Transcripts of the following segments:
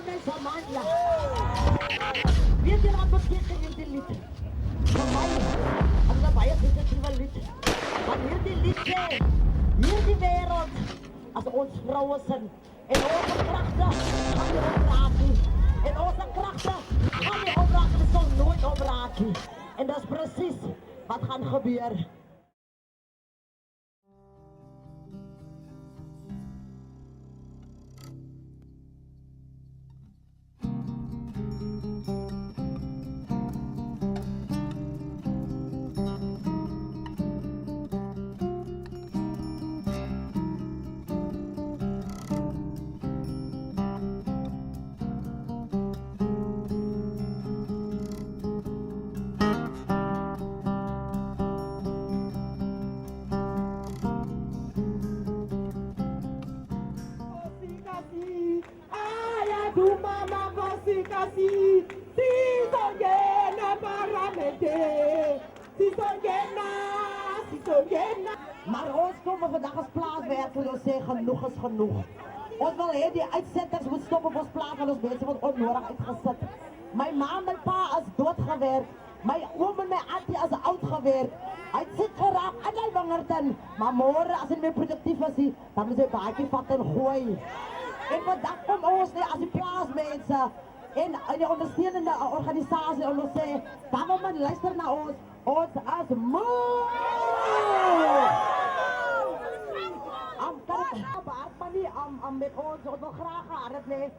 Samanya. Weet jy wat beteken hierdie lied? Vir my, as 'n baie sensitiewe lied. Want hierdie lied sê, hierdie wêreld, as ons vroue sin, en onze kragte gaan nie opraak nie. En onze kragte gaan nie opraak nie, dit sal nooit opraak nie. En dat is precies wat gaan gebeuren. Maar ons komen vandaag als plaatswerk en ons zeggen genoeg is genoeg. Ons wil hê die uitzetters moet stoppen op ons plaats en ons mensen wordt onnodig uitgezet. Mijn ma en mijn pa is doodgewerkt. Mijn oom en mijn auntie is oud gewerkt. Hij is ziek geraakt en hij wongerten. Maar morgen als hij meer productief is, dan moet hij baie vat en gooi. En vandaag komen ons als die plaatsmensen en die ondersteunende organisatie en ons zeggen, government luister naar ons. Ons as moe! Met ons wil graag harp lê.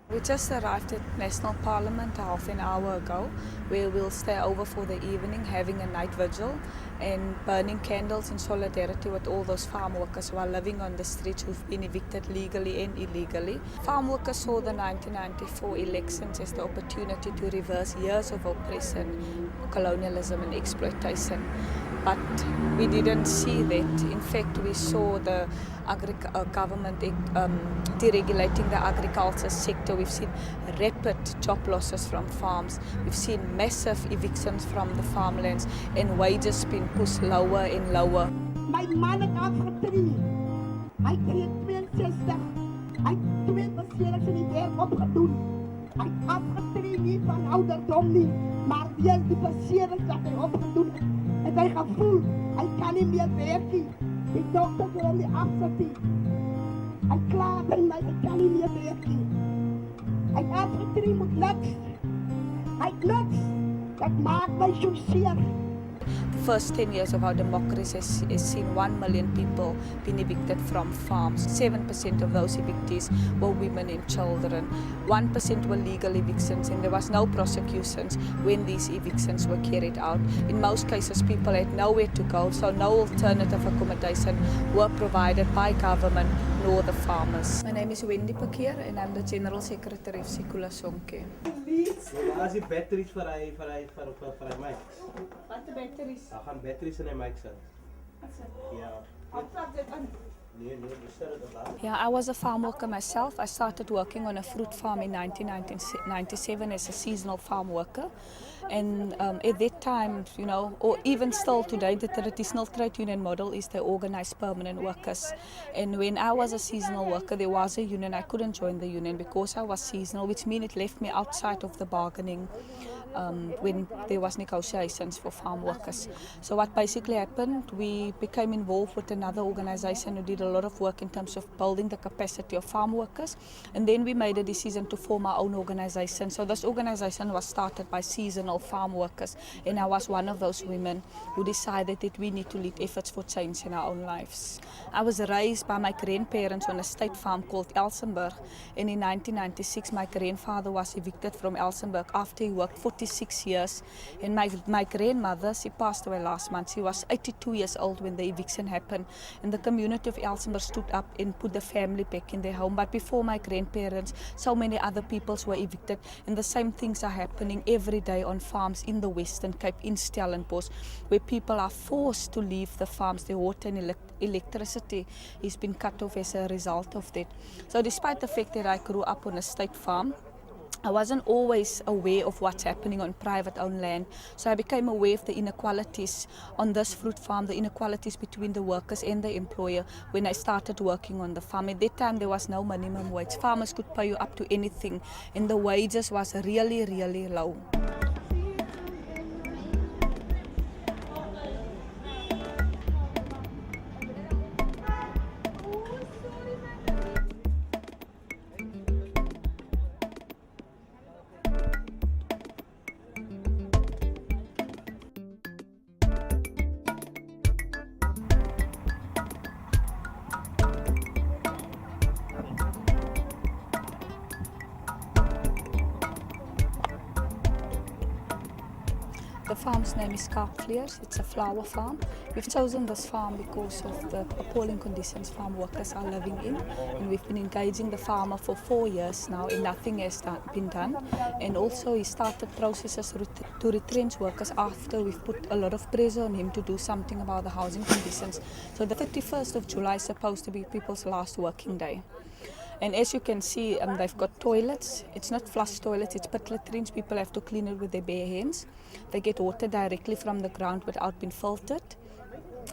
We just arrived at National Parliament half an hour ago, where we'll stay over for the evening, having a night vigil and burning candles in solidarity with all those farm workers who are living on the streets who've been evicted legally and illegally. Farm workers saw the 1994 elections as the opportunity to reverse years of oppression, colonialism and exploitation. But we didn't see that. In fact, we saw the government deregulating the agriculture sector. We've seen rapid job losses from farms. We've seen massive evictions from the farmlands and wages being pushed lower and lower. My man het afgetree. Hy het 62. Hy het 2 beserings in die werk opgedoen. Hy het afgetree nie van ouderdom nie, maar weer die beserings wat hy opgedoen het. En hy gevoel, hy kan nie meer werk nie. Die dokter wil hom nie afsit nie. Hy klaar by my, hy kan nie meer werk nie. Hy het afgetree moet niks. Hy het niks. Dat maak my so seer. The first 10 years of our democracy has seen 1 million people being evicted from farms. 7% of those evictees were women and children. 1% were legal evictions, and there was no prosecutions when these evictions were carried out. In most cases, people had nowhere to go, so no alternative accommodation were provided by government nor the farmers. My name is Wendy Pakeer, and I'm the General Secretary of Sikhula Sonke. As die batteries vir hy mics. Wat die batteries? Daar gaan batteries in die mics in. Ja. Yeah, I was a farm worker myself. I started working on a fruit farm in 1997 as a seasonal farm worker. And at that time, you know, or even still today, the traditional trade union model is they organize permanent workers. And when I was a seasonal worker, there was a union. I couldn't join the union because I was seasonal, which means it left me outside of the bargaining when there was negotiations for farm workers. So what basically happened, we became involved with another organization who did a lot of work in terms of building the capacity of farm workers. And then we made a decision to form our own organization. So this organization was started by seasonal farm workers. And I was one of those women who decided that we need to lead efforts for change in our own lives. I was raised by my grandparents on a state farm called Elsenburg. And in 1996, my grandfather was evicted from Elsenburg after he worked 46 years. And my grandmother, she passed away last month. She was 82 years old when the eviction happened. And the community of Elsenburg stood up and put the family back in their home. But before my grandparents, so many other peoples were evicted. And the same things are happening every day on farms in the Western Cape, in Stellenbosch, where people are forced to leave the farms. Their water and electricity has been cut off as a result of that. So despite the fact that I grew up on a state farm, I wasn't always aware of what's happening on private-owned land, so I became aware of the inequalities on this fruit farm, the inequalities between the workers and the employer when I started working on the farm. At that time, there was no minimum wage. Farmers could pay you up to anything, and the wages was really, really low. The farm's name is Kaapvleers. It's a flower farm. We've chosen this farm because of the appalling conditions farm workers are living in. And we've been engaging the farmer for 4 years now and nothing has been done. And also he started processes to retrench workers after we've put a lot of pressure on him to do something about the housing conditions. So the 31st of July is supposed to be people's last working day. And as you can see, they've got toilets. It's not flush toilets, it's pit latrines. People have to clean it with their bare hands. They get water directly from the ground without being filtered.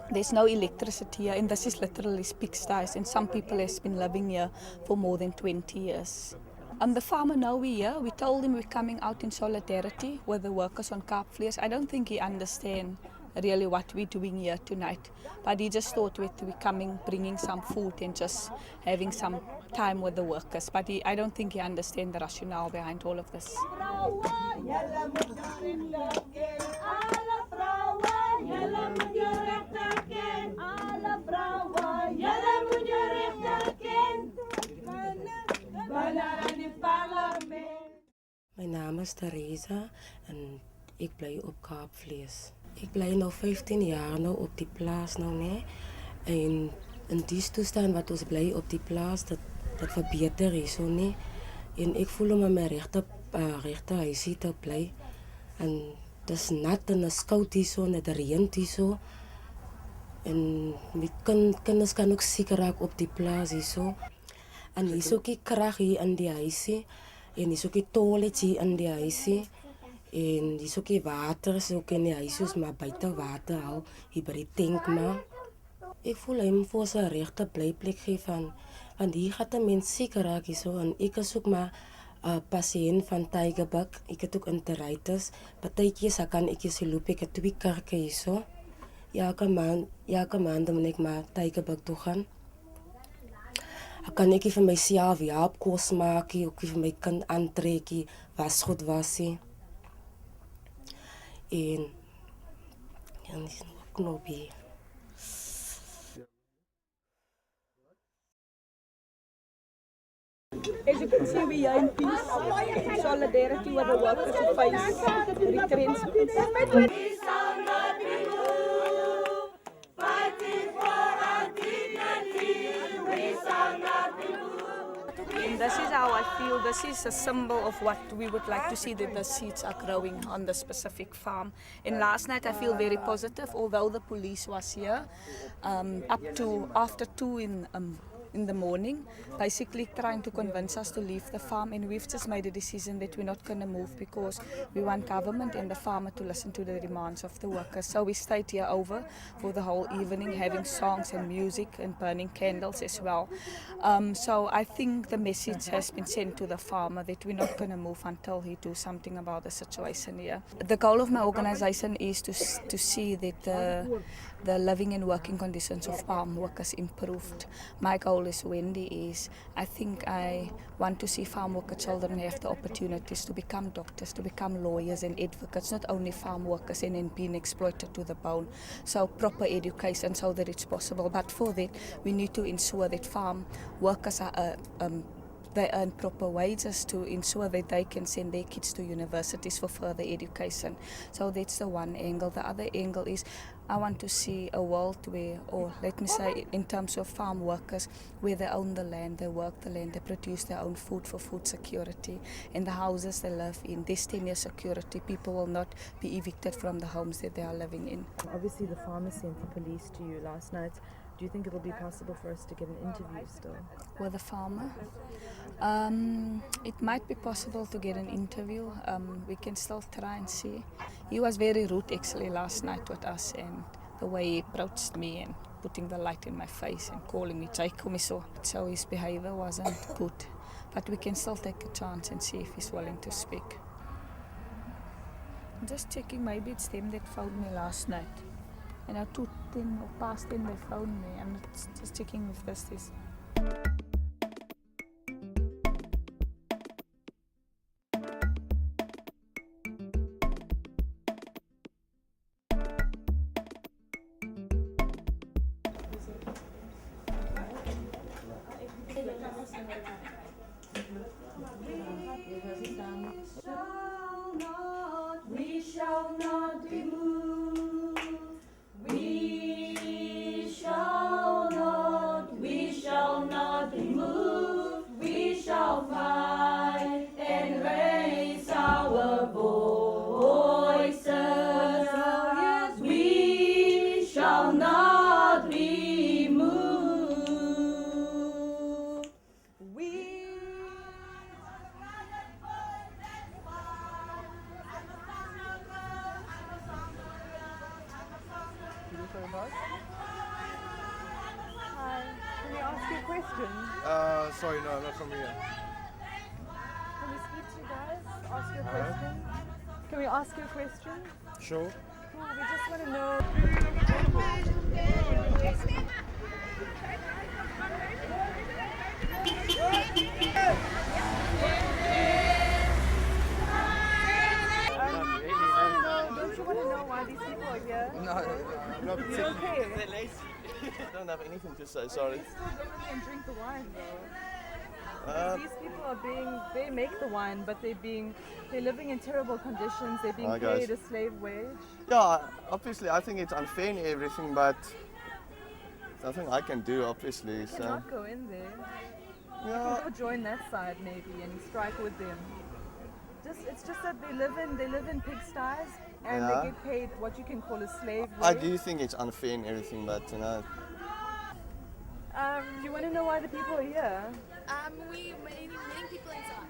There's no electricity here, and this is literally pigsties, and some people have been living here for more than 20 years. The farmer know we're here. We told him we're coming out in solidarity with the workers on Kaapvleers. I don't think he understands really what we're doing here tonight, but he just thought we're coming, bringing some food and just having some time with the workers. But I don't think he understands the rationale behind all of this. My naam is Theresa en ik bly op Kaapvleers. Ik bly nou 15 jaar nou op die plaas nou nee. En in die toestand wat ons bly op die plaas, dat verbeter is so nie. En ek voel om my regte huisie te bly. En dis nat en is koud hier so, en dit reën hier so. En my kinders kan ook siek raak op die plaas hier so. En hier is ook die krag hier in die huisie. En hier is ook die toilet hier in die huisie. En hier is ook die water, is ook in die huis, soos maar buiten water hou, hier by die tank maar. Ek voel hy moet vir sy regte blyplek gee van hier gaat 'n mens siek raak hier so, en ek is ook maar pasiënt van tygerbug, ek het ook enteritis, partykeer kan ek hier loop, ek het 2 karke hier so. Elke maand moet ek maar tygerbug toe gaan. Kan ek vir myself help kos maak, ook vir my kind aantrek, wasgoed wasie. En ja, dis nog knopie. As you can see, we are in peace, in solidarity with the workers who face retrenchment. We shall not be moved, fighting for our dignity. We shall not be moved. And this is how I feel. This is a symbol of what we would like to see, that the seeds are growing on the specific farm. And last night I feel very positive, although the police was here up to after 2 in the morning, basically trying to convince us to leave the farm, and we've just made a decision that we're not going to move because we want government and the farmer to listen to the demands of the workers. So we stayed here over for the whole evening, having songs and music and burning candles as well. So I think the message has been sent to the farmer that we're not going to move until he do something about the situation here. The goal of my organization is to see that the living and working conditions of farm workers improved. My goal is Wendy is, I think I want to see farm worker children have the opportunities to become doctors, to become lawyers and advocates, not only farm workers and being exploited to the bone. So proper education so that it's possible. But for that, we need to ensure that farm workers are they earn proper wages to ensure that they can send their kids to universities for further education. So that's the one angle. The other angle is I want to see a world where, or let me say in terms of farm workers, where they own the land, they work the land, they produce their own food for food security. In the houses they live in, there's 10-year security. People will not be evicted from the homes that they are living in. Obviously the farmer sent the police to you last night. Do you think it'll be possible for us to get an interview still? With a farmer. It might be possible to get an interview. We can still try and see. He was very rude actually last night with us, and the way he approached me and putting the light in my face and calling me Chaikumiso. So his behavior wasn't good. But we can still take a chance and see if he's willing to speak. I'm just checking, maybe it's them that phoned me last night. And at 2:10 or past 10 they phoned me. I'm just checking if this is. We shall not be moved. We shall not be moved. We shall fight and raise our voices. We shall not be moved. Hi, can we ask you a question? Sorry, no, I'm not from here. Can we speak to you guys? Ask you a question? Can we ask you a question? Sure. Cool, we just want to know. Don't you want to know why these people are here? No, You okay? I don't have anything to say, sorry. They still go in there and drink the wine though. These people are they make the wine, but they're living in terrible conditions. They're being Hi, guys. paid a slave wage. Yeah, obviously I think it's unfair and everything, but there's nothing I can do, obviously. You So cannot go in there. You yeah, can go join that side maybe and strike with them. It's just that they live in pigsties and Yeah. they get paid what you can call a slave I wage. do think it's unfair and everything, but you know, You want to know why the people are here? We many people inside.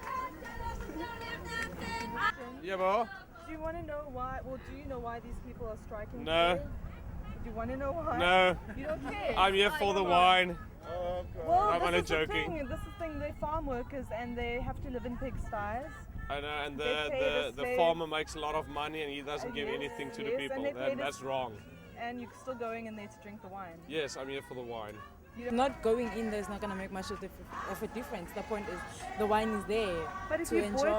Yeah, bro. Do you want to know why? Well, do you know why these people are striking? No. today? Do you want to know why? No. You don't care. I'm here for the wine. Well, I'm this only is the joking. thing. This is the thing. They're farm workers and they have to live in pigsties. I know, and They pay the the slave- farmer makes a lot of money and he doesn't give Yes, anything to the yes, people. and they pay the- That's wrong. And you're still going in there to drink the wine. Yes, I'm here for the wine. Not going in there is not going to make much of a difference. The point is the wine is there But if to you enjoy.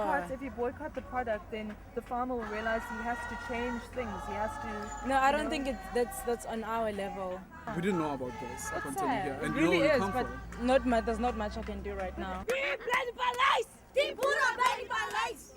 boycott the product, then the farmer will realize he has to change things. He has to. No, I you don't know. think that's on our level. We didn't know about this up It's until sad. here. It And really you know where is, we come but from. there's not much I can do right now. Die pura by Palace.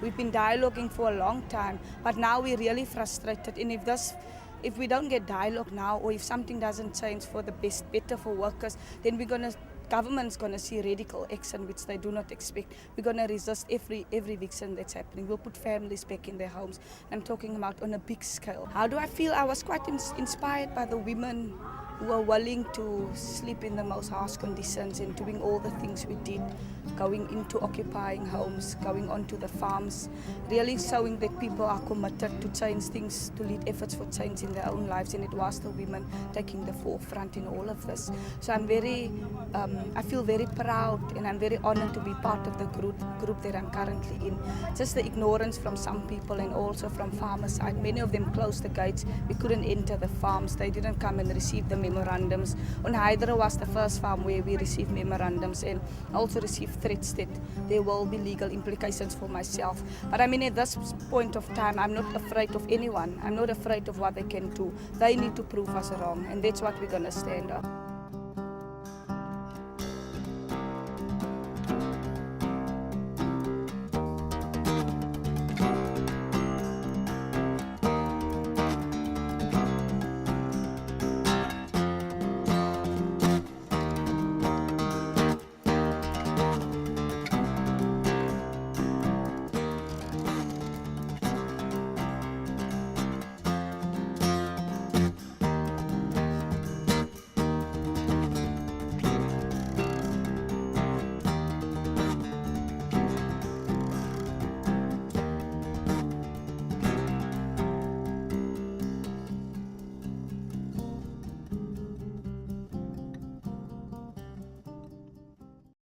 We've been dialoguing for a long time, but now we're really frustrated. And if we don't get dialogue now, or if something doesn't change for the better for workers, then government's gonna see radical action, which they do not expect. We're gonna resist every eviction that's happening. We'll put families back in their homes. I'm talking about on a big scale. How do I feel? I was quite inspired by the women who are willing to sleep in the most harsh conditions and doing all the things we did, going into occupying homes, going onto the farms, really showing that people are committed to change things, to lead efforts for change in their own lives, and it was the women taking the forefront in all of this. So I feel very proud and I'm very honored to be part of the group that I'm currently in. Just the ignorance from some people and also from farmers' side. Many of them closed the gates. We couldn't enter the farms. They didn't come and receive the memorandums. On Hydra was the first farm where we received memorandums and also received threats that there will be legal implications for myself. But I mean, at this point of time, I'm not afraid of anyone. I'm not afraid of what they can do. They need to prove us wrong, and that's what we're going to stand up.